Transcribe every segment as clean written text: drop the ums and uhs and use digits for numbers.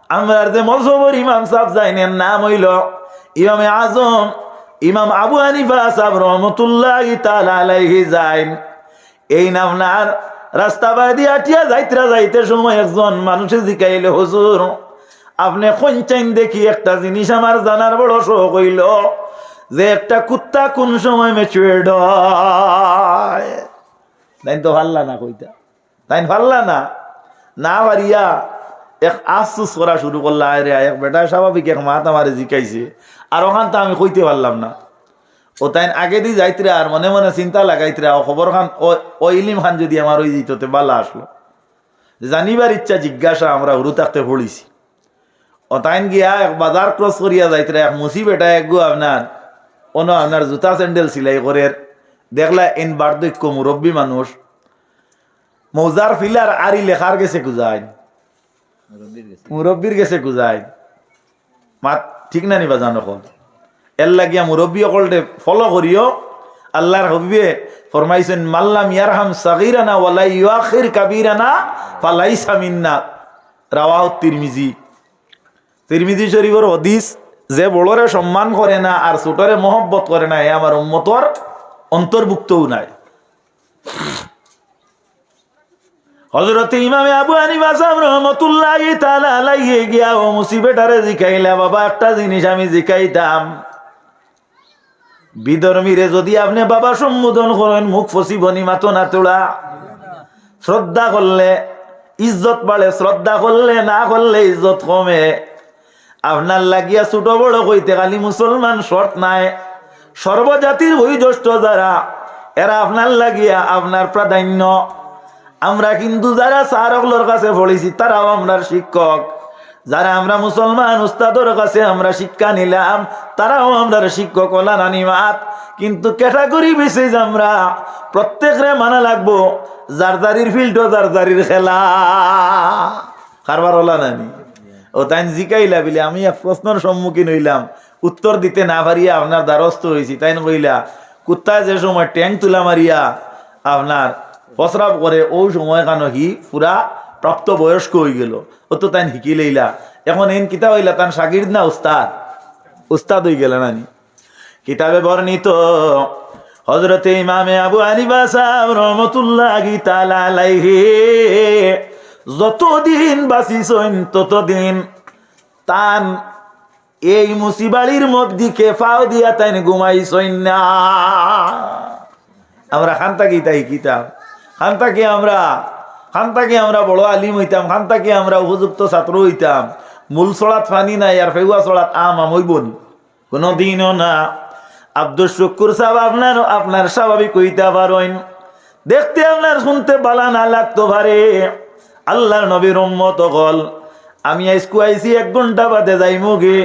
আমরার যে মজহবর ইমাম সাহেব যাইনের নাম হইল ইমামে আজম ইমাম আবু হানিফা সাহেব রহমতুল্লাহি তাআলা আলাইহি যাইন। এই নামনার রাস্তা বাদি আটিয়া যাইতে সময় একজন মানুষে জিকাইল, হুজুর আপনি কোনচাইন দেখি একটা জিনিস আমার জানার বড় শখ হইল যে একটা কুত্তা কোন সময় ম্যাচুয়ার্ড হয়। তাই তো ভাল্লা না কইতা, তাই ভাল্লা না পারিয়া এক আফসোস করা শুরু করলা। আরে এক বেটা স্বাভাবিক এক মাত আমারে জিকাইছে আর ওখান তো আমি কইতে পারলাম না। ও তাই আগে দিয়ে যাইতরা আর মনে মনে চিন্তা লাগাইতরা ও খবর খান ও ইলিম খান যদি আমার ওই দিতে বালা আসলো জানিবার ইচ্ছা জিজ্ঞাসা আমরা হুরু থাকতে পড়িছি। ও তাইন গিয়া এক বাজার ক্রস করিয়া যাইতরা এক মুসি বেটা এক গো আপনার জুতা স্যান্ডেল সিলাই করে দেখলা এন বার্ধক্য মুরব্বী মানুষ মৌজার ফিলার আরি লেখার গেছে গুজাই মুরব্বীর গেছে গুজাই মাত ঠিক না নিবা জানো কল এর লাগিয়া মুরব্বী অকলটে ফলো করিও। আল্লাহর হবিবে ফরমাইছেন মাল্লাম ইয়ারহাম সাগীরানা ওয়ালা ইউআখির কাবীরানা ফালাইসা মিন্না, রাওয়াহু তিরমিজি শরীফের হাদিস। যে বড়রে সম্মান করে না আর ছোটরে মহব্বত করে না এ আমার উম্মতর অন্তর্ভুক্তও নাই। হযরত ইমামে আবু হানিফা সাহেব রাহমাতুল্লাহি তাআলা আলাইহি গিয়া ও মুসিবেটারে জিকাইলা, বাবা একটা জিনিস আমি জিকাইতাম, বিধর্মীরে যদি আপনি বাবা সম্বোধন করেন মুখ ফসিবনি মাতো না তোলা। শ্রদ্ধা করলে ইজ্জত বাড়ে, শ্রদ্ধা করলে না করলে ইজ্জত কমে। আপনার লাগিয়া ছোট বড় কইতে খালি মুসলমান শর্ত নাই, সর্বজাতির বয়োজ্যেষ্ঠ যারা এরা আপনার লাগিয়া আপনার প্রাধান্য। আমরা কিন্তু যারা সারকলোর কাছে পড়েছি তারাও আমরা শিক্ষক, যারা আমরা মুসলমান উস্তাদর কাছে আমরা শিক্ষা নিলাম তারাও আমরা শিক্ষক ওলা নানিমাত। কিন্তু ক্যাটাগরি বেসিস আমরা প্রত্যেকরে মানা লাগবো, জারদারির ফিল্ড জারদারির খেলা কারবার ওলা নানি। ও তাই জিকাইলা বিলে আমি এক প্রশ্নের সম্মুখীন হইলাম, উত্তর দিতে না পারিয়া আপনার দ্বারস্থ হয়েছি। তাই কইলা কুত্তায় যে সময় ট্যাং তুলা মারিয়া আপনার প্রস্রাব করে ও সময় কেন হি পুরা প্রাপ্ত বয়স্ক হয়ে গেল। ও তো তাই শিকি লইলা, এখন এন কিতা হইলা তার শাগির্দ না উস্তাদ হয়ে গেল নানি। কিতাবে বর্ণিত হযরতে ইমামে আবু হানিফা সাহেব রাহমাতুল্লাহি তাআলা আলাইহি যতদিন বাঁচিছেন ততদিন তান এই মুসিবাড়ির মধ্যে ফাও দিয়া তাই ঘুমাইছেন না। আমরা খান্তাকি তাই কিতাব খান্তাকি আমরা বড় আলিম হইতাম, খান্তাকি আমরা উপযুক্ত ছাত্র হইতাম। মূল চড়াত ফানি নাই আর ফেগুয়া চড়াত আম হইবনি কোনদিনও না। আব্দুল শুকুর সাহেব আপনার স্বাভাবিক হইতে পারেন, দেখতে আপনার শুনতে বালা না লাগতো পারে। আল্লাহর নবীর উম্মত হল আমি আইসকু আইছি 1 ঘন্টা বাদে যাইমুগে,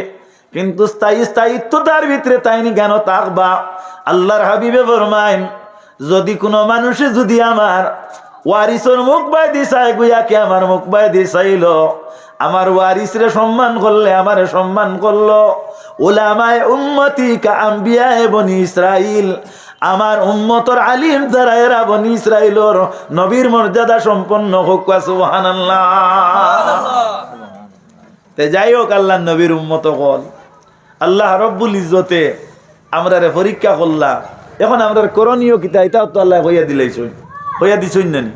কিন্তু স্থায়িত্বতার ভিতরে তাইনি কেন থাকবা। আল্লাহর হাবিবে ফরমাইন যদি কোনো মানুষে যদি আমার ওয়ারিসের মুখ বাই দি চাই গুয়াকে আমার মুখ বাই দি চাইল, আমার ওয়ারিসরে সম্মান করলে আমারে সম্মান করলো। উলামায়ে উম্মতি কা আম্বিয়ায়ে বনি ইসরাইল, আমার উম্মতর আলিম যারা এরা বনি ইসরাইলর নবীর মর্যাদা সম্পন্ন হোক। সুবহানাল্লাহ। তে যাই হোক আল্লাহ নবীর উম্মত কল আল্লাহ রব্বুল ইজ্জতে আমরা পরীক্ষা করলাম। এখন আমরা করণীয় কিতা এটাও তো আল্লাহ হইয়া দিছই নানি।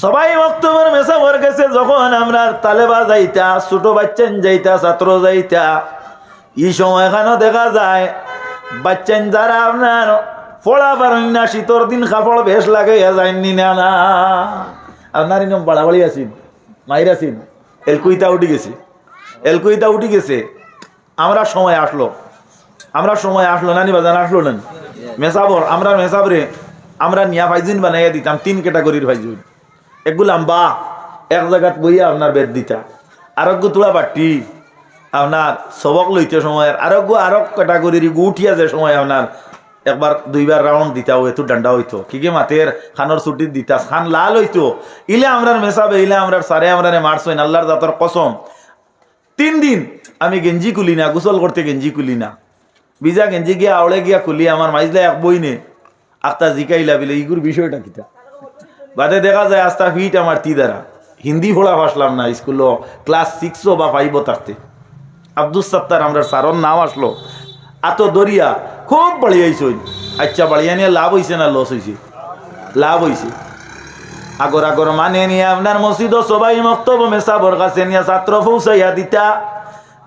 সবাই বক্তব্যের মেসাবর গেছে যখন আমরা তালেবা যাইতা, ছোট বাচ্চান যাইতা, ছাত্র যাইতা, এই সময় এখানেও দেখা যায় বাচ্চান যারা আপনার ফোড়া পারেন না, শীতর দিন কাপড় বেশ লাগে যায়নি না আপনার ইনম বাড়াবাড়ি আছেন মাইর আছেন এলকুইতা উঠি গেছে। আমরা সময় আসলো নানি বাজান আসলো না মেসাবর আমরা মেসাবরে আমরা নিয়া ভাইজুন বানাইয়া দিতাম 3 ক্যাটাগরির ভাইজুন। এগুলো আম্বা এক জায়গাত বইয়া আপনার বেদ দিতা, আরোগ্য তুলা বাটি আপনার সবক লইতে সময় আরোগ্য ক্যাটাগরির উঠিয়া যে সময় আপনার 1-2 রাউন্ড দিতা হইতো, ডান্ডা হইতো কি মাতের খানোর ছুটি দিতা, খান লাল হইতো। ইলে আমরার মেসাবে ইলে আমরার সারে আমরারে মারছইন আল্লাহর জাতর কসম। 3 দিন আমি গেঞ্জি খুলি না, গোসল করতে গেঞ্জি খুলি না, বিজা গেঞ্জি গিয়া আওড়ে গিয়া খুলি আমার মাইজলে এক বই নে আস্তা জিকাইলা বিলে ইগুর বিষয়টা কিতা বাদে দেখা যায় আস্তা ফিট আমার তি দ্বারা হিন্দি পড়া আসলাম না স্কুলও ক্লাস 6 বা 5 থাকতে আব্দুল সত্তার আমরা স্যারর নাম আসলো আত দরিয়া খুব বাড়িয়েছে আচ্ছা বাড়িয়া নিয়ে লাভ হয়েছে না লস হয়েছে লাভ হয়েছে আগর আগর মানে নিয়ে আপনার মসজিদ সবাই মক্তব মেসাবর কাছে নিয়ে ছাত্র পৌঁছাইয়া দিতা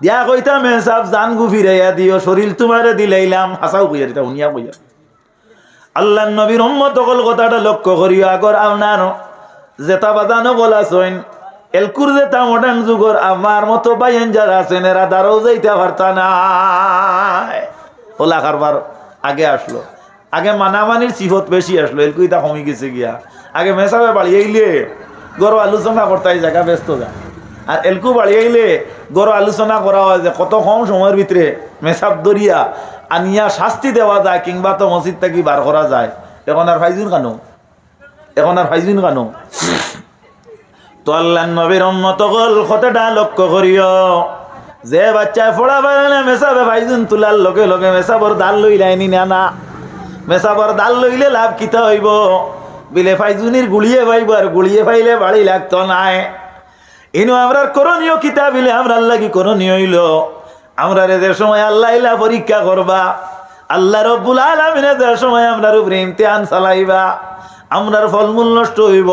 দিয়া কইতা মেসাব জান গু ফিরাইয়া দিও শরীর তোমারে দিলাইলাম হাসাও কইয়া দিতা উনিয়া কইয়া আল্লাহ নবীর উম্মত সকল কথাটা লক্ষ্য করিও আগর আপনার জেতা বাজানো বলা সইন এলকুর জেতা মডার্ন যুগর আমার মতো বাইন যারা আছেন এরা দ্বারাও যাইতে পারতা না ওলা কারবার আগে আসলো আগে মানামানির সিফত বেশি আসলো এলকুইটা কমে গেছে গিয়া আগে মেসাবে বাড়িয়ে গরো আলোচনা করতে এই জায়গা ব্যস্ত যায় আর এলকু বাড়িয়ে গরো আলোচনা করা হয় যে কত কম সময়ের ভিতরে মেসাব দরিয়া আনিয়া শাস্তি দেওয়া যায় কিংবা তো মসজিদ থেকে বার করা যায় এখন আর ফাইজুন কেন তো আল্লাহ নবীর উম্মত গল কথাটা লক্ষ্য করিও যে বাচ্চায় ফোড়া বাড়ানে মেসাবে ফাইজুন তুলার লগে লগে মেসাবর দাল লইলাইনি না মেসাবর দাল লইলে লাভ কিতা হইব বিলে ফাইজুনির গুলিয়ে পাইব আর গুলিয়ে পাইলে বাড়ি লাগতো নাই ইনু আমরার করণীয় কিতা বিলে আমরার লাগি করণীয় হইল আমরা যে সময় আল্লাহ ইলা পরীক্ষা করবা আল্লাহ রব্বুল আলামিনে যে সময় আমরার উপরে ইমতিহান চালাইবা আমরার ফলমূল নষ্ট হইব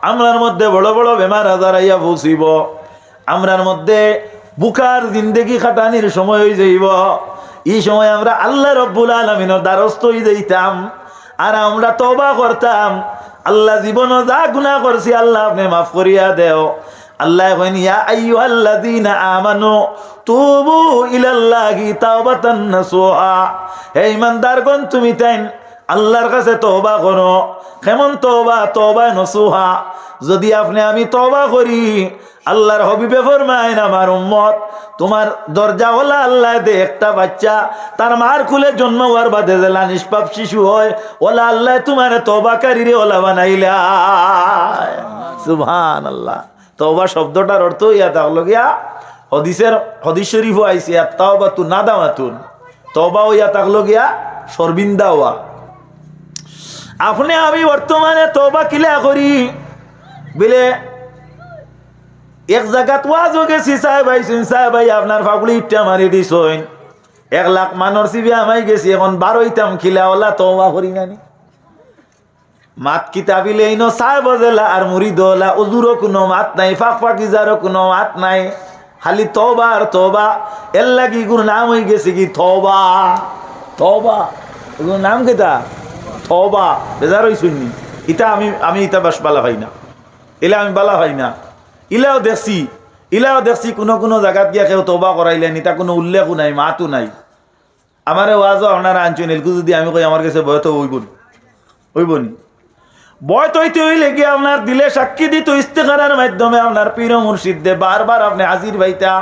আমরার মধ্যে বড় বড় বেমার আজার আইয়া পৌঁছিব আমরার মধ্যে বুকার জিন্দেগি খাটানির সময় হয়ে যাইব এই সময় আমরা আল্লাহ রব্বুল আলামিনের দ্বারস্থ হয়ে যাইতাম আর আমরা তওবা করতাম আল্লাহ জীবন যা গুনাহ করছি আল্লাহ আপনি মাফ করিয়া দেও আল্লাহ কইন ইয়া আইয়ুহাল্লাযীনা আমানু তুবু ইলাল্লাহি তাওবাতান নাসুহা হে ঈমানদারগণ তুমি তাইন আল্লাহর কাছে তওবা করো কেমন তওবা নসুহা যদি আপনি আমি তওবা করি আল্লাহর হাবিবে ফরমায় আমার উম্মত তোমার দরজা ওলা আল্লাহ দে একটা বাচ্চা তার মার কুলে জন্ম হওয়ার বাদে জেলা নিষ্পাপ শিশু হয় ওলা আল্লাহ তোমার তওবাকারী রে ওলা বানাইলা সুবহানাল্লাহ তওবা শব্দটার অর্থ ইয়া তাহলো গিয়া হাদিস শরীফও আইছে আত-তাওবাতু নাদামাতুন তওবা ইয়া তাহলো গিয়া শর্মিন্দা হওয়া আপনি আমি বর্তমানে তওবা কিলা করি বলে এক জায়গাত ওয়াজও গেছি সাহেব ভাই আপনার ফাগুলি ইটটা মারি দিছইন 1 লাখ মানুষ সিবি আমাই গেছি এখন 12 ইতাম খিলা ওলা তওবা করি নানি মাত কিতাবিলে ইনো সাহেব জেলা আর মুরিদ ওলা উজুরও কোনো মাত নাই ফাকিজারও কোনো মাত নাই খালি তওবা আর তওবা এর লাগি গুর নাম হয়ে গেছে কি তওবা এগুলোর নাম কেটা তওবা বেজার হইছুনি ইটা আমি ইটা বাস বালা ভাই না এলা আমি বালা ভাই না ইলাও দেখছি কোনো জায়গাত গিয়া কেউ তওবা করাইলেন এটা কোনো উল্লেখও নাই মাতও নাই আমারে ওয়াজও আপনারা আনছেন এলকু যদি আমি কই আমার কাছে বয় তো হইবনি বয় তৈতে হইলে গিয়ে আপনার দিলে সাক্ষী দিত ইস্তেখারার মাধ্যমে আপনার পীর মুর্শিদ দে বারবার আপনি হাজির ভাইতা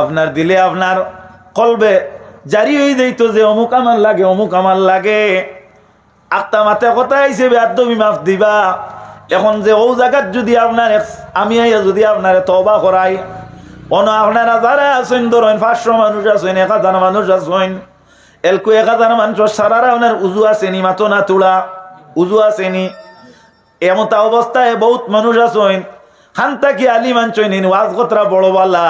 আপনার দিলে আপনার কলবে জারি হয়ে যাইতো যে অমুক আমার লাগে আত্মা মাতে কথা হিসেবে আদমি মাফ দিবা এখন যে ও জায়গাত যদি আপনার আমি যদি আপনার তওবা করাই আপনারা যারা আছেন ধরেন 500 মানুষ আছেন 1000 মানুষ আছেন এলকু 1000 মানুষ সারারা আপনার উজু আসেনি মাতো না তোলা উজু আসেনি এমতা অবস্থায় বহুত মানুষ আছেন খান্তা কি আলি মানছেন ওয়াজ কতরা বড়বালা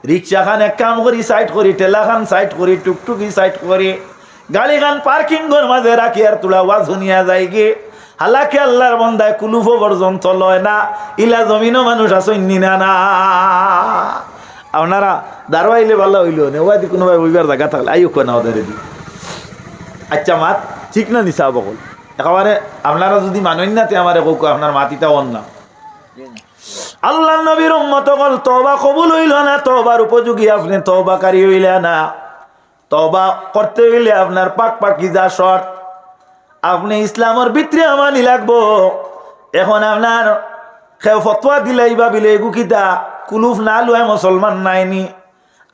রিক্সা খান এক কাম করি সাইড করি ঠেলা খান সাইড করি টুকটুকি সাইড করি গাড়ি খান পার্কিং ঘর মাঝে রাখি আর তোলা ওয়াজ শুনিয়া যায় গে হালাকে আল্লাহর বন্দায় কুলুফো পর্যন্ত লয় না ইলা জমিনও মানুষ আসেননি না আপনারা দাঁড়াইলে ভালো হইল নেওয়াদি কোনোভাবে ওইবার জায়গা থাকলে আইও না ওদের আচ্ছা মাত ঠিক না নিশা বকল একেবারে আপনারা যদি মানেন না তে আমার আপনার মাতিটা অন না আল্লাহ নবীর উম্মত কল তওবা কবুল হইল না তওবার উপযোগী আপনি তওবাকারী হইলে না তওবা করতে হইলে আপনার পাকিজা শর্ত আপনি ইসলামের ভিতরে আমানি লাগবো এখন আপনার কেউ ফতোয়া দিলাইবা বিলে গুকিতা কুলুফ না লয় মুসলমান নাইনি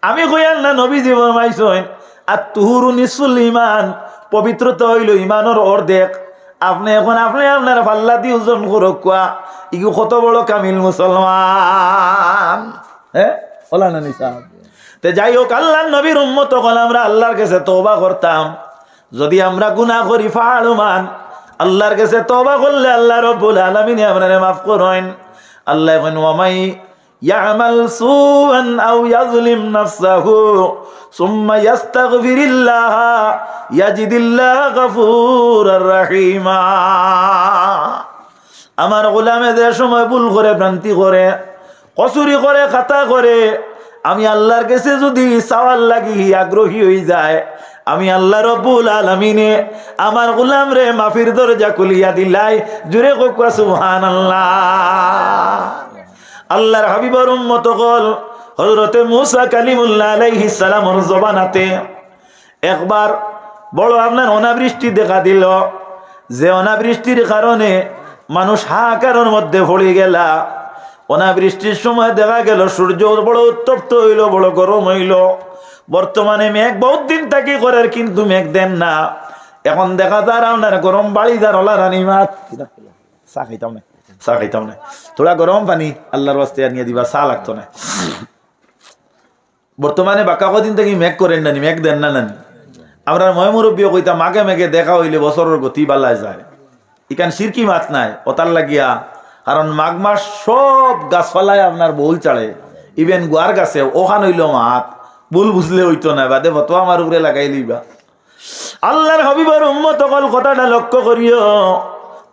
আমি কইয়াল না নবী জীবন মাইছেন আর তুহুরু নিসফুল ইমান পবিত্রতা হইল ইমানের অর্ধেক আপনি এখন আপনার পাল্লা দিয়ে ওজন করক কোয়া ইগু কত বড় কামিল মুসলমান হ্যাঁ ওলা না নিসা তে যাই হোক আল্লাহর নবীর উম্মত হল আমরা আল্লাহর কাছে তওবা করতাম যদি আমরা গুনাহ করি ফালুমান আল্লাহর কাছে তওবা করলে আল্লাহ রাব্বুল আলামিন আমারে maaf করেন আল্লাহ কইন ওয়ামাই ইয়ামাল সুআন আও ইয়াজলিম নাফসাহু সুম্মা ইস্তাগফিরিল্লাহ ইয়াজিদিল্লাহ গফুরার রহিমা। আমার গোলামে যে সময় ভুল করে, ভ্রান্তি করে, কসুরি করে, খাতা করে, আমি আল্লাহর কাছে যদি চাওয়ার লাগি আগ্রহী হয়ে যায়, আমি আল্লাহ রব্বুল আলামিনে আমার গোলাম রে মাফির দরজা খুলিয়া দিলাই। জুড়ে কোকা সুবহানাল্লাহ। আল্লাহর হাবিবের উম্মত হল হযরতে মূসা কালিমুল্লাহ আলাইহিস সালামের জবানাতে একবার বড় আপনার অনাবৃষ্টি দেখা দিল, যে অনাবৃষ্টির কারণে মানুষ হাহাকারের মধ্যে পড়ে গেলা। অনাবৃষ্টির সময় দেখা গেল সূর্য বড় উত্তপ্ত হইল, বড় গরম হইল। বর্তমানে মেঘ বহুত দিন থাকি করার, কিন্তু মেঘ দেন না। এখন দেখা যায় আপনার গরম বাড়ি যার ওলা রানী মাত চা খাইতাম না, চা খাইতাম না, থোড়া গরম পানি আল্লাহর ওয়াস্তে নিয়ে দিবা, চা লাগতো না। বর্তমানে বাকা কদিন থেকে মেঘ করেন নানি, মেঘ দেন না নানি। আমরা ময় মুরব্বীও কইতাম মাঘে মেঘে দেখা হইলে বছরের গতি বালায় যায়। ইকান সিরকি মাত নাই ওতার লাগিয়া, কারণ মাঘ মাস সব গাছপালায় আপনার বহুল চাড়ে, ইভেন গুয়ার গাছে ওখান হইল মাত ভুল বুঝলে হইতো না, বাদে ফটো আমার উপরে লাগাই দিবা। আল্লাহর হাবিবের উম্মত সকল কথাটা লক্ষ্য করিও।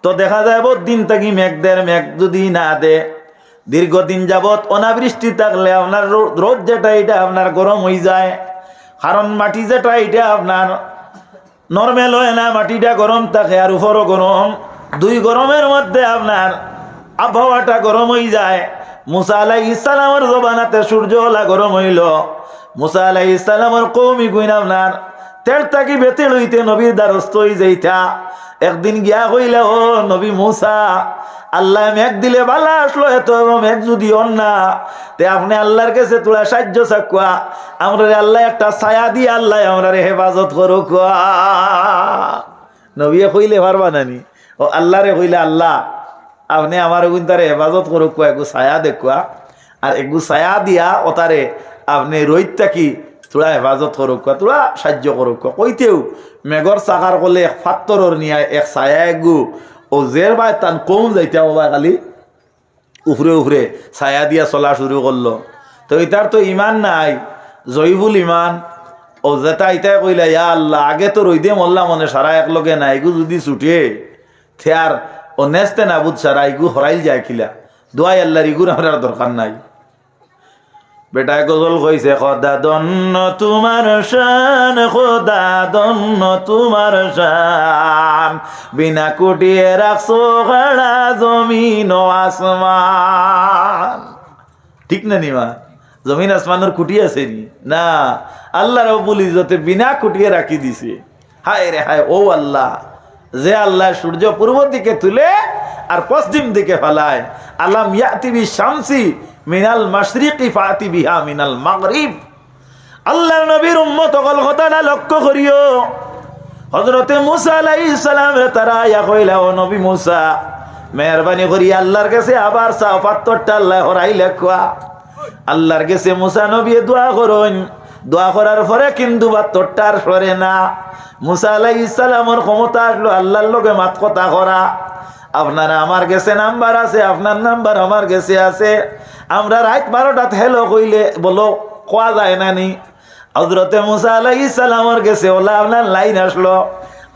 তো দেখা যায় বহুত দিন থাকি মেঘ দেয়, মেঘ যদি না দে, দীর্ঘদিন যাবত অনাবৃষ্টি থাকলে আপনার রোদ যেটা এটা আপনার গরম হয়ে যায়। কারণ মাটি যেটা এটা আপনার নর্মেল হয় না, মাটিটা গরম থাকে আর উপরও গরম, দুই গরমের মধ্যে আপনার আবহাওয়াটা গরম হয়ে যায়। মুসা আলাইহিস সালামের জবানাতে সূর্য ওলা গরম হইল। মুসা আলাইহিস সালামের কওমি কইন আপনার তেল তাকি বেতে লইতে নবীর দ্বারস্থ হয়ে যাইতা। একদিন গিয়া কইলে, ও নবী মুসা, আল্লাহ মেঘ দিলে বালা আসলো, এত মেঘ যদি অন না তে আপনি আল্লাহর কাছে তোলা সাহায্য চাকুয়া, আমরা আল্লাহ একটা ছায়া দিয়ে আল্লাহ আমরা হেফাজত করো। নবী কইলে পারবা নানি? ও আল্লাহ রে কইলে, আল্লাহ আপনি আমার তারে হেফাজত করো, একটু ছায়া দেখুয়া, আর একটু ছায়া দিয়া ওতারে আপনি রোহিত থাকি তোরা হেফাজত করুক, তোরা সাহায্য করুক। কইতেও মেঘর চাকার করলে এক ফাত্তরর নিয়ে এক ছায়া একগু ও জের বাই তান কম যাইতে বাবা খালি উফরে উফরে ছায়া দিয়া চলা শুরু করলো। তো এটার তো ইমান নাই, জয়ীবুল ইমান। ও যেটা ইটাই কইলা, ইয়া আল্লাহ আগে তো রইদে মল্লা মনে সারা একলগে না, এগু যদি ছুটে থেয়ার ও নেস্তে না বুধ সারা এগু হরাইল যায় কিলা, দোয়াই আল্লাহর ইগুর আমার দরকার নাই। বেটায় গজল কইছে, খোদা দন্ন তোমার শান, খোদা দন্ন তোমার শান, বিনা কুটিয়ে রাখছো খাড়া জমিন ও আসমান। ঠিক না নিমা? জমিন আসমানের কুটি আছে নি? না, আল্লাহ রব্বুল ইজ্জতে বিনা কুটিয়ে রাখি দিছে। হায় রে হায়, ও আল্লাহ, যে আল্লাহ সূর্য পূর্ব দিকে তুলে আর পশ্চিম দিকে ফেলায়। আলাম ইয়াতি বি শামসি মিনাল মাশরিকি ফাতি বিহা মিনাল মাগরিব। আল্লাহর নবীর উম্মত সকল কথাটা লক্ষ্য করিও। হযরতে মূসা আলাইহিস সালাম তারা ইয়া কইলা, ও নবী মূসা, মেহেরবানি করি আল্লাহর কাছে আবার চা পাত্তরটা আল্লাহ হরাইলে কোয়া। আল্লাহর কাছে মূসা নবী দোয়া করুন। দোয়া করার পরে কিন্তু পাত্তরটা আর সরে না। মূসা আলাইহিস সালামের ক্ষমতা আসলো আল্লাহর লগে মাত কথা করা। আপনার আমার কাছে নাম্বার আছে, আপনার নাম্বার আমার কাছে আছে। আমরা রাত 12টাত হেলো কইলে বলো কোয়া যায় না নি? হযরতে মূসা আলাইহিস সালামের কাছে ওলা আপনার লাইন আসলো।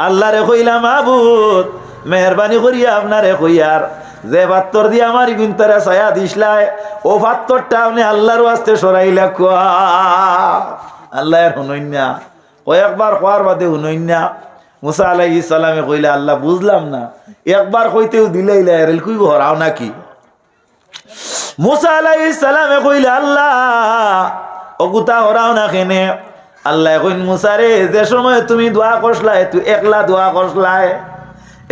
আল্লাহরে কইলা, মাবুদ মেহেরবানি করিয়া আপনারে কইয়ার যে পাত্তর দিয়ে আমার গুনতারে ছায়া দিসলাই, ও পাত্তরটা আপনি আল্লাহর ওয়াস্তে সরাইলা কোয়া। আল্লাহর হুনইন না, কয়েকবার কোয়ার বাদে হুনইন না। মূসা আলাইহিস সালামে কইলা, আল্লাহ বুঝলাম না, একবার কইতেও দিলাইলা এর কই হরাও নাকি? মূসা আলাইহিস সালামে কইলা, আল্লাহ অগুতা হরাও না কেনে? আল্লাহ কইন, মূসা রে, যে সময় তুমি দোয়া করছলাই তুই একলা দোয়া করছলাই,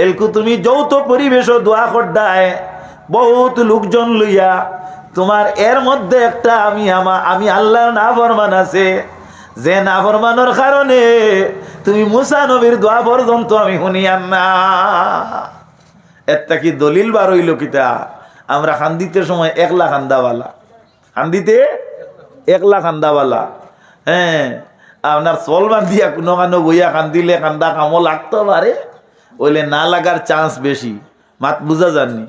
এলকু তুমি যৌথ পরিবেশ দোয়া করদায় বহুত লোকজন লইয়া, তোমার এর মধ্যে একটা আমি আল্লাহর নাফরমান আছে, যে নাফরমানোর কারণে তুমি মূসা নবীর দোয়া পর্যন্ত আমি শুনিয়াম না। একটা কি দলিল বার হইল কিতা? আমরা খান্দিতে সময় একলা খান্দাওয়ালা, খান্দিতে একলা খান্দাওয়ালা। হ্যাঁ, আপনার চল বান্ধিয়া কোনো কানো বইয়া খান্দিলে খান্দা কামো লাগতে পারে, ওইলে না লাগার চান্স বেশি। মাত বুঝা যাননি?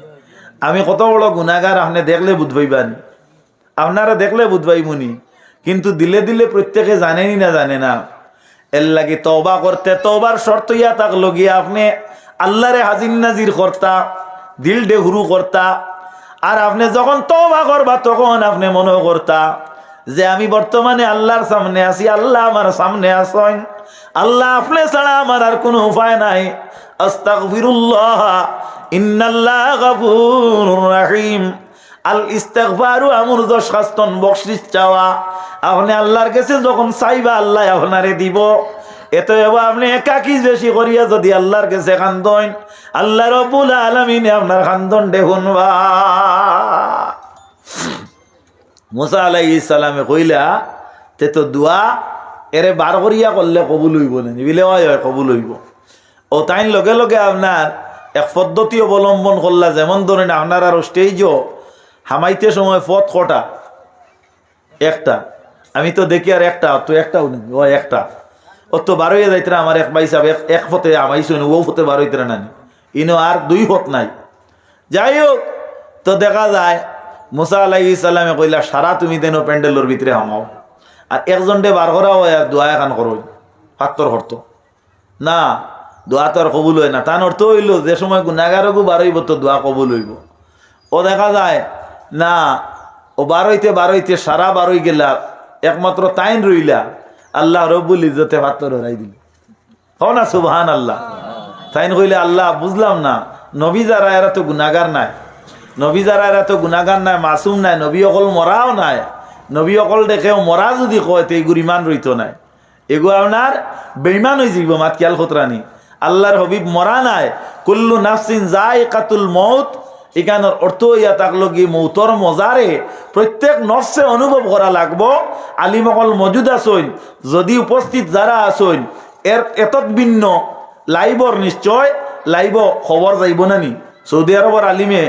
আমি কত বড় গুনাহগার আপনি দেখলে বুঝ পাইবানি, আপনারা দেখলে বুঝ পাইবনি, কিন্তু দিলে দিলে প্রত্যেকে জানেনি না জানে না। এর লাগি তওবা করতে, তওবার শর্ত ইয়া থাকলো গিয়া আপনি আল্লাহরে হাজির নাজির করতা, দিল ডে হুরু করতা। আর আপনি যখন তওবা করবা তখন আপনি মনে করতা যে আমি বর্তমানে আল্লাহর সামনে আছি, আল্লাহ আমার সামনে আছেন, আল্লাহ আপনি ছাড়া আমার আর কোনো উপায় নাই। আস্তাগফিরুল্লাহ ইন্নাল্লাহ গফুরুর রহিম। আল ইস্তিগফারু আমরুজ শাস্তন, বকশিশ চাওয়া। আপনি আল্লাহর কাছে যখন চাইবা আল্লাহ আপনারে দিব। এতে আপনি একাকি বেশি করিয়া যদি আল্লাহর কাছে কান্দন, আল্লাহ রাব্বুল আলামিন আপনার কান্দন দেখুন। মুসা আলাইহিস সালামে কইলা তে তো দোয়া এরে বার করিয়া করলে কবুল হইব না, নিবিলে হয় কবুল হইব। ও তাইন লগে লগে আপনার এক পদ্ধতি অবলম্বন করলা, যেমন ধরেন আপনার আর স্টেজও হামাইতে সময় পথ কটা একটা, আমি তো দেখি আর একটা তো একটাও নেই, ও একটা ও তো বারোইয়া যাইতে আমার এক ভাই সাহেব এক ফতে আমাইছো ও ফতে বারোইতে না, ইনো আর দুই ফত নাই। যাই হোক, তো দেখা যায় মুসা আলাইহিস সালামে কইলা সারা তুমি দেন প্যান্ডেলের ভিতরে হামাও, আর একজনটে বার করা হয় আর দোয়া এখান করো ফাত্তর হরতো না, দোয়া তো আর কবুল হয় না। তার অর্থ হইল যে সময় গুনাহগারও বারোইব তো দোয়া কবুল হইব। ও দেখা যায় না, ও বারোইতে সারা বারোই গেলা, একমাত্র তাইন রইলা, আল্লাহ রব্বুল ইজ্জতে ফাত্তর হরাই দিল। হও না সুবহানাল্লাহ। তাইন কইলে আল্লাহ বুঝলাম না, নবী যারা এরা তো গুনাহগার নাই, নবী যারা এরা তো গুনাহগার নাই, মাসুম নাই, নবী অকল মরাও নাই, নবী অকল দেখেও মরা যদি কয় তো এগুর ইমান রইত নাই, এগু আপনার বেঈমান হয়ে যাইব। মাত খেয়াল খতরানি, আল্লাহর হবিব মরা নাই, কুল্লু নাফসিন যায়কাতুল মউত। এখানের অর্থ ইয়া থাকলো কি মৌতর মজারে প্রত্যেক নফসে অনুভব করা লাগবো। আলিমকল মজুদ আসইন, যদি উপস্থিত যারা আসইন এর এতৎ ভিন্ন লাইবর নিশ্চয় লাইব খবর যাইব নানি। সৌদি আরবর আলিমে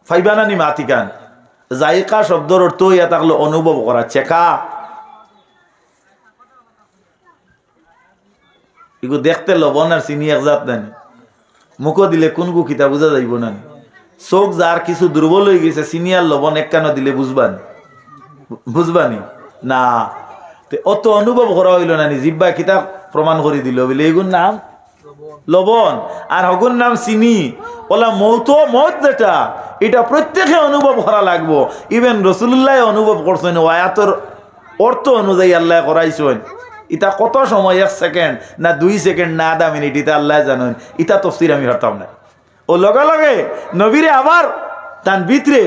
ফাইবা নানি মাতিকান জায়কা শব্দর অর্থ ইয়া থাকলো অনুভব করা, চেকা। এগু দেখতে লবণ আর চিনি একজাত নানি, মুখো দিলে কোন গু কিতা বুঝা যাইব নানি। চোখ যার কিছু দুর্বল হয়ে গেছে, সিনিয়র লবণ এক কানো দিলে বুঝবানি না, অত অনুভব করা হইল না। জিব্বা কিতাব প্রমাণ করে দিল বলে এগুর নাম লবণ আর হগুর নাম চিনি। ওলা মৌত যেটা এটা প্রত্যেকে অনুভব করা লাগবো। ইভেন রসুল্লাহ অনুভব করছেন, আয়াতর অর্থ অনুযায়ী আল্লাহ করাইছেন। ইটা কত সময়, 1 সেকেন্ড না 2 সেকেন্ড না আধা মিনিট, ইটা আল্লাহ জানেন। ইটা তফসির আমি হরতাম না। ও লগে লগে নবীরে আবার তান ভিতরে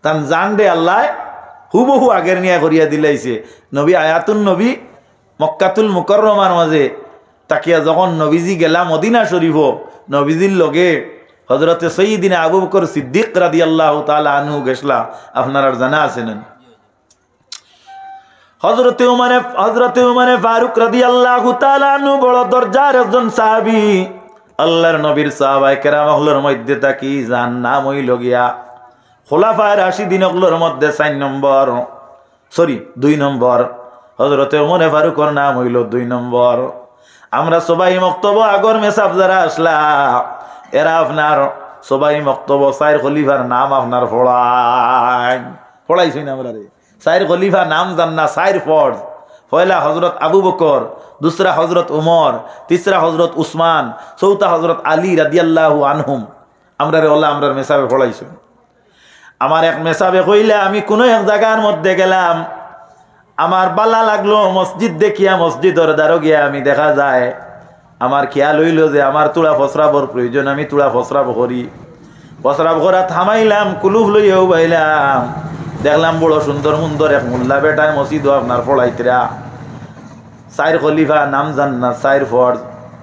তান জান দে আল্লাহ হুবহু আগের নিয়ে করিয়া দিলাইছে। নবী আয়াতুন নবী মক্কাতুল মুকাররমার মাঝে তাকিয়া যখন নবীজি গেলা মদিনা শরীফ, নবীজির লগে হযরতে সাইয়্যিদিনা আবু বকর সিদ্দিক রাদিয়াল্লাহু তাআলা আনহু গেছলা। আপনার আর জানা আছেন হযরতে উমরে ফারুক রাদিয়াল্লাহু তাআলা আনহু বড় দরজার একজন সাহাবী, আল্লাহর নবীর সাহাবায়ে কেরাম হলোর মধ্যে তাকি যার নাম হইল গিয়া খোলাফায়ে রাশিদিন হলোর মধ্যে 2 নম্বর হযরতে উমরে ফারুকের নাম হইল 2 নম্বর। আমরা সবাই মক্তব আগর মেসাব যারা আসলা এরা আপনার সবাই মক্তব 4 খলিফার নাম আপনার পড়াইছি না আমরা রে। 4 খলিফা নাম জান না, 4 ফরজ। পয়লা হযরত আবু বকর, দুসরা হযরত উমর, তিসরা হযরত উসমান, চৌথা হযরত আলী রাদিয়াল্লাহু আনহুম। আমরা রে ওলা আমরার মেসাবে পড়াইছি। আমার এক মেসাবে কইলে আমি কোনো এক জায়গার মধ্যে গেলাম, আমার বালা লাগলো মসজিদ দেখিয়া মসজিদের দ্বারো গিয়া আমি দেখা যায় আমার খেয়াল হইল যে আমার তুলা ফসরাবর প্রয়োজন, আমি তুলা ফসরাব করি। ফসরাব করা থামাইলাম, কুলুফ লইয়াও বাইলাম, দেখলাম বড় সুন্দর সুন্দর এক মোল্লা বেটায় মসজিদ আপনার পড়াইতরা 4 খলিফা নাম জান না, 4 ফরজ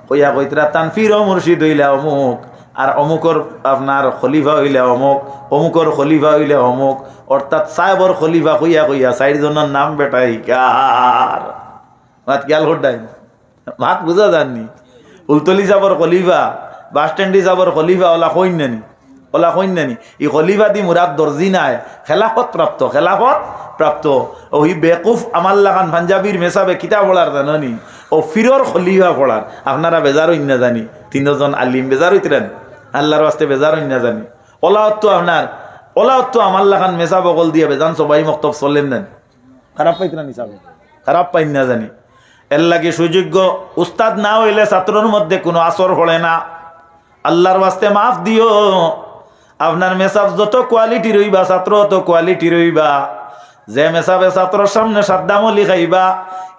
কইয়া কইতরা তানফির ও মুর্শিদ হইলা অমুক, আর অমুকর আপনার খলিফা হইলে অমুক, অমুকর খলিফা হইলে অমুক, অর্থাৎ 4 খলিফা কইয়া 4 জনের নাম বেটাই কার মাত খেয়াল করডাই মাত বুঝা যাননি। উলতলি সাবর খলিফা, বাস স্ট্যান্ডি সাবর খলিফা ওলা কইনানি, ওলা কইনানি। ই খলিফা দি মুরাদ দর্জি নাই, খেলাফত প্রাপ্ত। ওই বেকুফ আমার লাগান পাঞ্জাবির মেসাবে কিতাব পড়ার জানি, ও ফিরর খলিফা পড়ার। আপনারা বেজার হইন না জানি, 3 জন আলিম বেজার হইতেন, আল্লাহর ওয়াস্তে বেজার হইন না জানি। ওলাওত তো আপনার ওলাওত তো আমার লাখান মেসা বগল দিয়ে বেজান সবাই মক্তব চললেন না, খারাপ পাইত না নিসাবে, খারাপ পাইন না জানি। এর লাগে সুযোগ্য উস্তাদ না হইলে ছাত্রর মধ্যে কোনো আসর পড়ে না। আল্লাহর ওয়াস্তে মাফ দিও, আপনার মেসাব যত কোয়ালিটি রইবা ছাত্র অত কোয়ালিটি রইবা। যে মেসাবে ছাত্রর সামনে সাদ্দামলি খাইবা,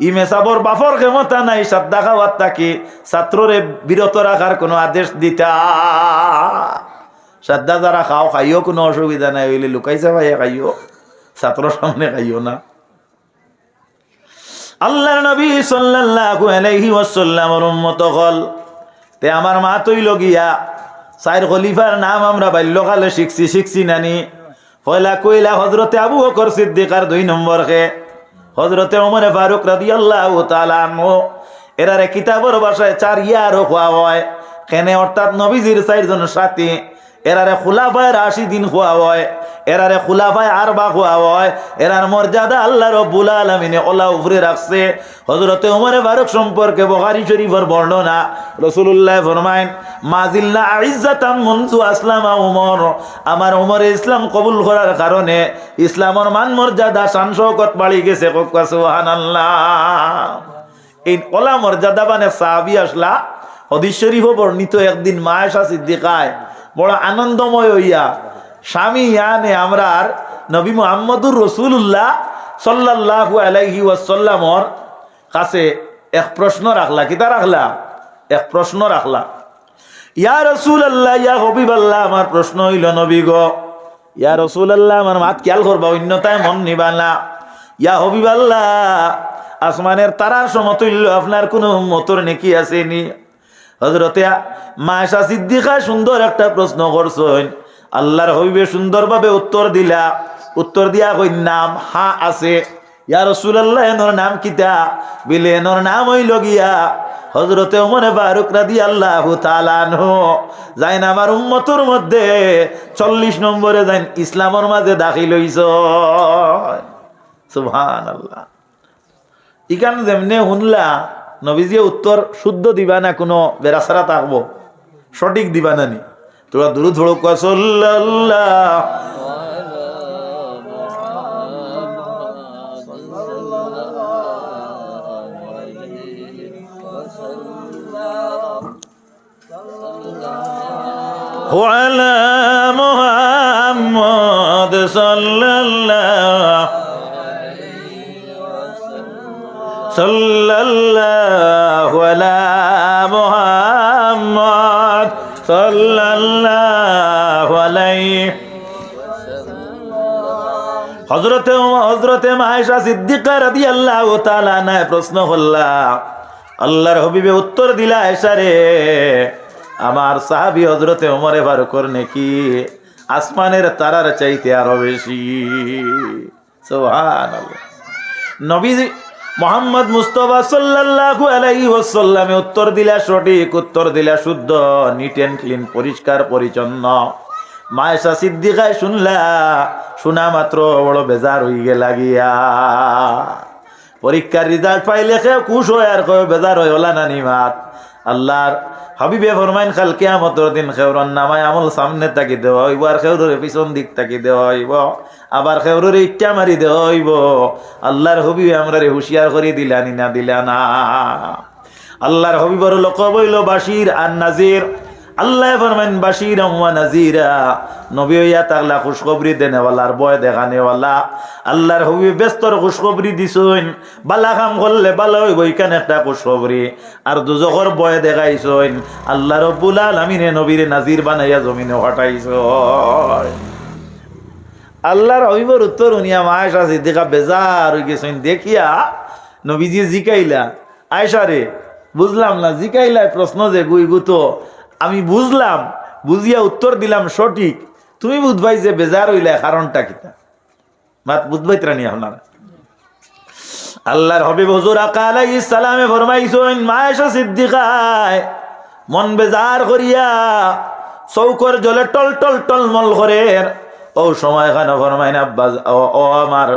ই মেসাবর বাফর ক্ষমতা নাই সাদ্দা খাওয়ার তাকে ছাত্ররে বিরত রাখার কোনো আদেশ দিতা। সাদ্দা যারা খাও খাইও, কোনো অসুবিধা নাই, হইলে লুকাইছে ভাইয়া খাইও, ছাত্রর সামনে খাইও না। আল্লাহর নবী সাল্লাল্লাহু আলাইহি ওয়াসাল্লামের উম্মত হল তে আমার মা তৈল গিয়া চার খলিফার নাম আমরা বাল্যকালে শিখছি নানি। পয়লা কইলা হযরতে আবু বকর সিদ্দিক, আর 2 নম্বর কে হযরতে ওমর ফারুক রাদিয়াল্লাহু তাআলা আনহু। এরারে কিতাবের ভাষায় 4 ইয়ারও খোয়া হয় কেনে, অর্থাৎ নবীজির 4 জন সাথী। এরারে খুলাফায়ে রাশিদিন খোয়া হয়, এরারে খুলাফায়ে আরবা খোয়া হয়। এরার মর্যাদা আল্লাহ রাব্বুল আলামিনে ওলা উপরে রাখছে। হযরতে ওমর ফারুক সম্পর্কে বুখারী শরীফের বর্ণনা, রাসূলুল্লাহ ফরমায়েন মাজিল্লা আইজ্জাতাম মুনযু আসলামা ওমর, আমার ওমরে ইসলাম কবুল করার কারণে ইসলামের মান মর্যাদা শান শওকত বাড়ি গেছে। সুবহানাল্লাহ। এই ওলা মর্যাদা মানে সাহাবী আসলা। হাদিস শরীফে বর্ণিত, একদিন মা আয়েশা সিদ্দিকায় বড় আনন্দময় হইয়া স্বামী ইয়ানে আমরার নবী মুহাম্মদুর রাসূলুল্লাহ সাল্লাল্লাহু আলাইহি ওয়াসাল্লামর কাছে এক প্রশ্ন রাখলা। কিতা রাখলা? এক প্রশ্ন রাখলা। ইয়া রাসূলুল্লাহ, ইয়া হাবিবাল্লাহ, আমার প্রশ্ন হইল নবী গো, ইয়া রাসূলুল্লাহ, আমার মাত খেয়াল করবা, অন্যতায় মন নিবা না। ইয়া হাবিবাল্লাহ, আসমানের তারার সমতুল্য আপনার কোনো উম্মতের নেকি আসেনি? হযরতে মা আয়েশা সিদ্দিকা সুন্দর একটা প্রশ্ন করছেন। আল্লাহর হবিবে সুন্দরভাবে উত্তর দিলা। উত্তর দিয়া কই নাম হা আছে। ইয়া রাসূলুল্লাহ, এনর নাম কিতা? বিলে এনর নাম হইল গিয়া হযরতে ওমর ফারুক রাদিয়াল্লাহু তাআলা আনহু। যাইন আমার উম্মতের মধ্যে 40 নম্বরে যাইন ইসলামের মাঝে দাখিল হইছ। সুবহানাল্লাহ। ইকান যেমনে শুনলা নবীজি উত্তর শুদ্ধ দিবা না, কোনো বেরাসারা থাকবো, সঠিক দিবা না নি? তোরা দুরূদ পড়ো সাল্লাল্লাহু আলা মুহাম্মদ সাল্লাল্লাহু আলা মুহাম্মদ সাল্লাল্লাহু আলাইহি। হযরতে মা আয়েশা সিদ্দিকা রাদিয়াল্লাহু তাআলা আনহা প্রশ্ন করলা। আল্লাহর হাবিবে উত্তর দিলা, আয়েশা রে, আমার সাহাবী হযরতে ওমর ফারুকর নেকি আসমানের তারার চাইতে আরো বেশি। সুবহানাল্লাহ। নবী মুহাম্মদ মুস্তাফা সাল্লাল্লাহু আলাইহি ওয়াসাল্লামে উত্তর দিলা সঠিক, উত্তর দিলা শুদ্ধ, নিট এন্ড ক্লিন, পরিষ্কার পরিচ্ছন্ন। মা আয়েশা সিদ্দিকায় শুনলা, শোনা মাত্র বড় বেজার হয়ে গেলা গিয়া। পরীক্ষার রেজাল্ট পাইলে কেউ খুশ হয় আর কেউ বেজার হয়, ওলা নানি মাত। আল্লাহর হাবিবে ফরমাইন কাল কিয়ামতের দিন খেউরন নামায় আমল সামনে তাকি দেওয়া হইব, আর খেউরের পিছন দিক তাকি দেওয়া হইব, আবার খেউরের ইচ্ছা মারি দেওয়া হইব। আল্লাহর হাবিবে আমরা হুঁশিয়ার করে দিলানি না দিলা না? আল্লাহর হাবিবর লকব হইল বাশির আর নাজির। আল্লাহ ফরমান বাশিরা ওয়া নাজিরা, নবী হইয়া তাগলা খুশখবরি দেনেওয়ালার ভয় দেখানেওয়ালা। আল্লাহর হাবিব ব্যস্তর খুশখবরি দিছেন, বালা কাম করলে ভালো হইব এখানে একটা খুশখবরি, আর দুজখর ভয় দেখাইছেন। আল্লাহ রাব্বুল আলামিনে নবীরে নাজির বানাইয়া জমিনে হটাইছেন। আল্লাহর হাবিবর উত্তর উনিয়া মা আয়েশা সিদ্দিকা বেজার হয়ে গেছেন দেখিয়া। নবীজি জিকাইলা, আয়েশা রে বুঝলাম না, জিকাইলা প্রশ্ন যে গুইগুতো আমি বুঝলাম, বুঝিয়া উত্তর দিলাম সঠিক, তুমি বুঝবাই যে বেজার হইলা কারণটা কিতা? মাত বুঝবাই ত্রানি আপনারা। আল্লাহর হাবিব হুজুর আকা আলাইহিস সালামে ফরমাইছেন, মা আয়েশা সিদ্দিকায় মন বেজার করিয়া চৌকর জলে টল টল টলমল করে। ও সময় খানা ফরমাইন, আব্বা ও আমার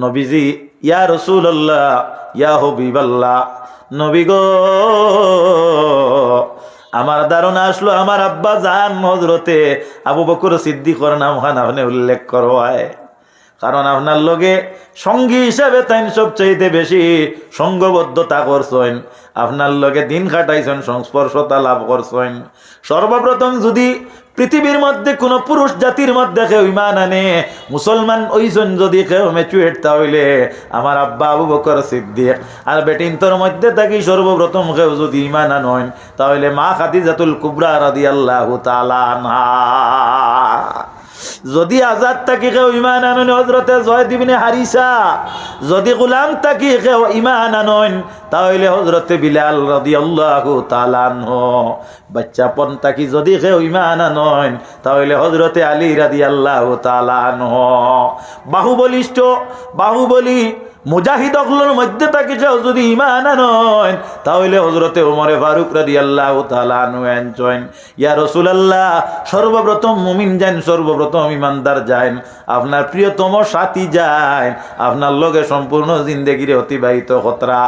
নবীজি, ইয়া রাসূলুল্লাহ, ইয়া হাবিবাল্লাহ, নবী গো আমার ধারণা আসলো আমার আব্বা জান হযরতে আবু বকর সিদ্দিকর নাম খান আপনি উল্লেখ করওয়ায়, কারণ আপনার লগে সঙ্গী হিসাবে তাই সবচাইতে বেশি সঙ্গবদ্ধতা করছেন, আপনার লগে দিন কাটাইছেন, সংস্পর্শতা লাভ করছেন। সর্বপ্রথম যদি পৃথিবীর মধ্যে কোনো পুরুষ জাতির মধ্যে কেউ ইমান আনে, মুসলমান ওইজন যদি কেউ ম্যাচুয়েট, তাহলে আমার আব্বা আবু বকর সিদ্দিক। আর বেটিন্তর মধ্যে থাকি সর্বপ্রথম কেউ যদি ইমান আনেন, তাহলে মা খাদিজাতুল কুবরা রাদিয়াল্লাহু তাআলা আনহা। যদি আজাদ থাকি কেউ ইমান আনেন হযরতে যায়েদ ইবনে হারিসা, যদি গোলাম থাকি কেউ ইমান আনেন তাহলে হযরতে বিলাল রাদিয়াল্লাহু তাআলা আনহু, বাচ্চাপন থাকি যদি কেউ ইমান আনেন তাহলে হযরতে আলী রাদিয়াল্লাহু তাআলা আনহু। বাহুবলী মুজাহিদ অগলোর মধ্যে থাকি কেউ যদি ইমান আনেন তাহলে হযরতে ওমর ফারুক রাদিয়াল্লাহু তাআলা আনহু আনছেন, ইয়া রাসূলুল্লাহ সর্বপ্রথম মুমিন যান, সর্বপ্রথম ইমানদার যান, আপনার প্রিয়তম সাথী যান, আপনার লগে সম্পূর্ণ জিন্দেগিরে অতিবাহিত খতরা।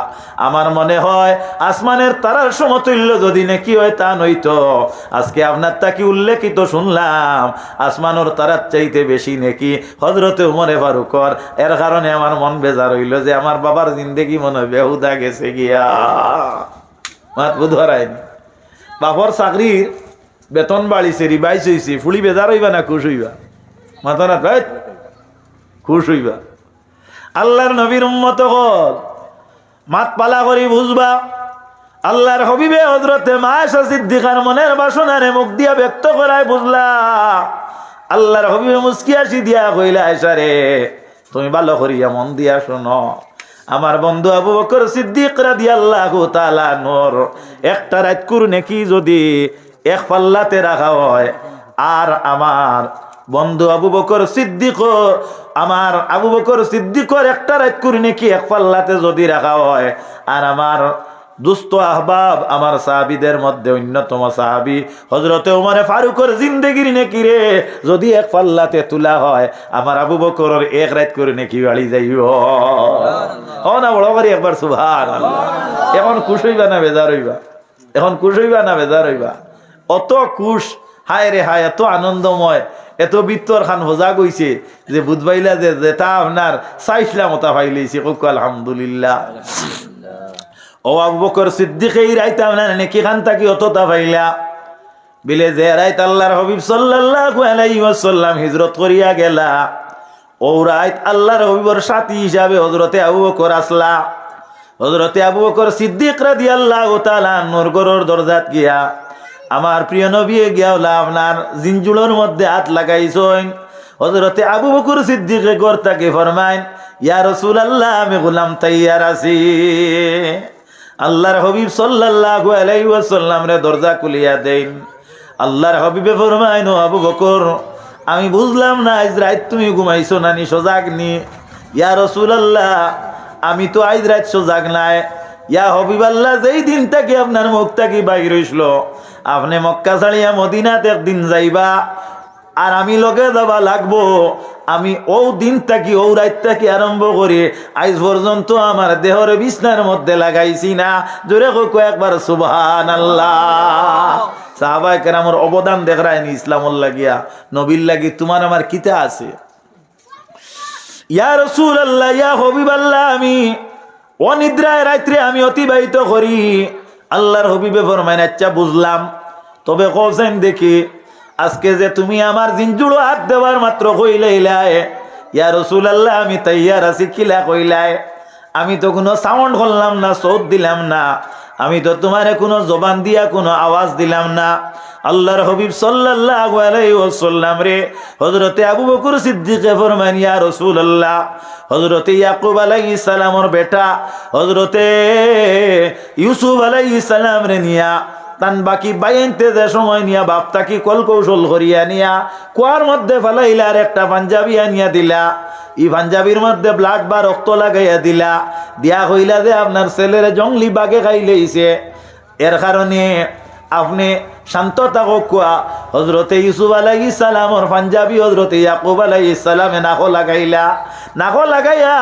আমার মনে হয় আসমানের তারার সমতুল্য যদি নাকি হয় তা নইতো আজকে আপনার তাকে উল্লেখিত শুনলাম আসমানের তারার চাইতে বেশি নাকি হযরতে ওমর ফারুকর। এর কারণে আমার মন বেজার হইল যে আমার বাবার জিন্দেগি মনে হয় বেহুদা গেছে গিয়া, মাত বুধরাইনি। বাপর চাকরির বেতন বাড়িছে, রিভাইজ হয়েছে, ফুলি বেজার হইবা না খুশ হইবা? মাথা না ভাই, খুশ হইবা। আল্লাহর নবীর উম্মত হল মাত পালা করি বুঝবা। আল্লাহর হবিবে হযরতে মায়েশা সিদ্দিকার মনের বাসনারে মুখ দিয়া ব্যক্ত করায় বুঝলা। আল্লাহর হবিবে মুস্কি হাসি দিয়া কইলা, আয়েশা রে তুমি ভালো করিয়া মন দিয়া শোনো, আমার বন্ধু আবু বকর সিদ্দিক রাদিয়াল্লাহু তাআলা নূর একটা রাত কুর নেকি যদি এক পাল্লাতে রাখা হয়, আর আমার বন্ধু আবু বকর সিদ্দিক, আমার আবু বকর সিদ্দিকর একটা রাত কুর নেকি এক পাল্লাতে যদি রাখা হয়, আর আমার দুস্থ আহবাব আমার সাহাবীদের মধ্যে অন্যতম সাহাবী হযরতে ওমর ফারুকের জিন্দেগির নেকি রে যদি এক পাল্লাতে তোলা হয়, আমার আবু বকরের এক রাত করে নেকি বাড়ি যাইব। ও না বড় করি একবার সুবহানাল্লাহ। এখন খুশ হইবা না বেজার হইবা? এখন খুশ হইবা না বেজার হইবা? অত খুশ, হায় রে হায়, এত আনন্দময়, এত বিত্তর খান হোজা গইছে যে বুধবাইলা যে যেটা আপনার চাইছিলাম ওটা পাইলেছি। কোক আলহামদুলিল্লাহ। ও আবু বকর সিদ্দিক এই রাইতে আপনার নেকি খান থাকি অতটা পাইলা বিলে যে রাইত আল্লাহর হাবিব সাল্লাল্লাহু আলাইহি ওয়াসাল্লাম হিজরত করিয়া গেলা, ও রাইত আল্লাহর হাবিবর সাথী হিসাবে হযরতে আবু বকর আসলা। হযরতে আবু বকর সিদ্দিক রাদিয়াল্লাহু তাআলা নূর গরর দরজাত গিয়া আমার প্রিয় নবী গিয়া হলা আপনার জিনজুড়োর মধ্যে হাত লাগাইছেন। হযরতে আবু বকর সিদ্দিকে ঘর থেকে ফরমাইন, ইয়া রাসূলুল্লাহ আমি গোলাম তৈয়ার আছি। আল্লাহর হাবিব সাল্লাল্লাহু আলাইহি ওয়াসাল্লাম রে দরজা খুলিয়া দেন। আল্লাহর হাবিবে ফরমাইন, ও আবু বকর আমি বুঝলাম না আজ রাত তুমি ঘুমাইছো নানি সজাগ নি? ইয়া রাসূলুল্লাহ আমি তো আজ রাত সজাগ নাই। ইয়া হাবিবাল্লাহ যেই দিন থেকে আপনার মুখ থেকে বাইর হইছিল, আপনি মক্কা ছাড়িয়া মদিনাতে একদিন যাইবা আর আমি লগে যাবা লাগবো, আমি ও দিন থাকি ও রাত থাকি আরম্ভ করি আজ পর্যন্ত আমার দেহরে বিছনার মধ্যে লাগাইছি না। জোরে কয়েকবার সুবহানাল্লাহ। সাহাবায়ে কেরামের অবদান দেখরায়নি ইসলামর লাগিয়া, নবীর লাগি তোমার আমার কিতা আছে? ইয়া রাসূলুল্লাহ, ইয়া হাবিবাল্লাহ আমি অনিদ্রায় রাত্রে আমি অতিবাহিত করি। আল্লাহর হাবিবে ফরমায়, আচ্ছা বুঝলাম, তবে কোসেন দেখি আজকে যে তুমি আমার জিনজুড়ো হাত দেওয়ার মাত্র কইলাইলাই, ইয়া রাসূলুল্লাহ আমি তৈয়ার আছি, কিলা কইলাই? আমি তো কোনো সাউন্ড করলাম না, সৌদ দিলাম না, আমি তো তোমারে কোনো জবান দিয়া কোনো আওয়াজ দিলাম না। আল্লাহর হাবিব সাল্লাল্লাহু আলাইহি ওয়াসাল্লাম রে হযরতে আবু বকর সিদ্দিকে ফরমান, ইয়া রাসূলুল্লাহ হযরতে ইয়াকুব আলাইহিস সালামের বেটা হযরতে ইউসুফ আলাইহিস সালাম রে নিয়া তান বাকি বাইনতে যে সময় নিয়া বাপটা কি কল কৌশল করিয়া নিয়া কুয়ার মধ্যে ফেলাইলা, আর একটা পাঞ্জাবি আনিয়া দিলা, এই পাঞ্জাবির মধ্যে ব্লাড বা রক্ত লাগাইয়া দিলা, দিয়া কইলা যে আপনার ছেলের জঙ্গলি বাঘে খাই লইছে, এর কারণে আপনি শান্ত থাকো কুয়া হজরতে ইউসুফ আলাইহিস সালামর পাঞ্জাবি হজরতে ইয়াকুব আলাইহিস সালামে নাকো লাগাইয়া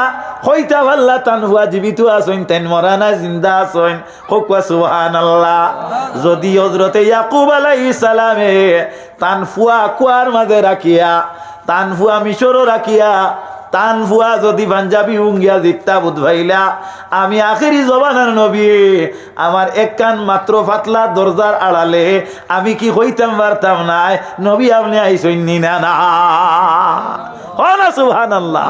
কইতা ভাল্লা তান হুয়া জীবিত আসইন তেন মরা না জিন্দা আসইন কোকুয়া সুবহানাল্লাহ। যদি হজরতে ইয়াকুব আলাইহিস সালামে তান ফুয়া কুয়ার মাঝে রাখিয়া তান ফুয়া মিশরও রাখিয়া তান ফুয়া যদি পাঞ্জাবি উঙ্গিয়া জিততা বুধভাইলা আমি আখেরি জবানার নবী আমার এক কান মাত্র ফাতলা দরজার আড়ালে আমি কি হইতাম পারতাম না নবী আপনি আইসইন না না সুবহানাল্লাহ।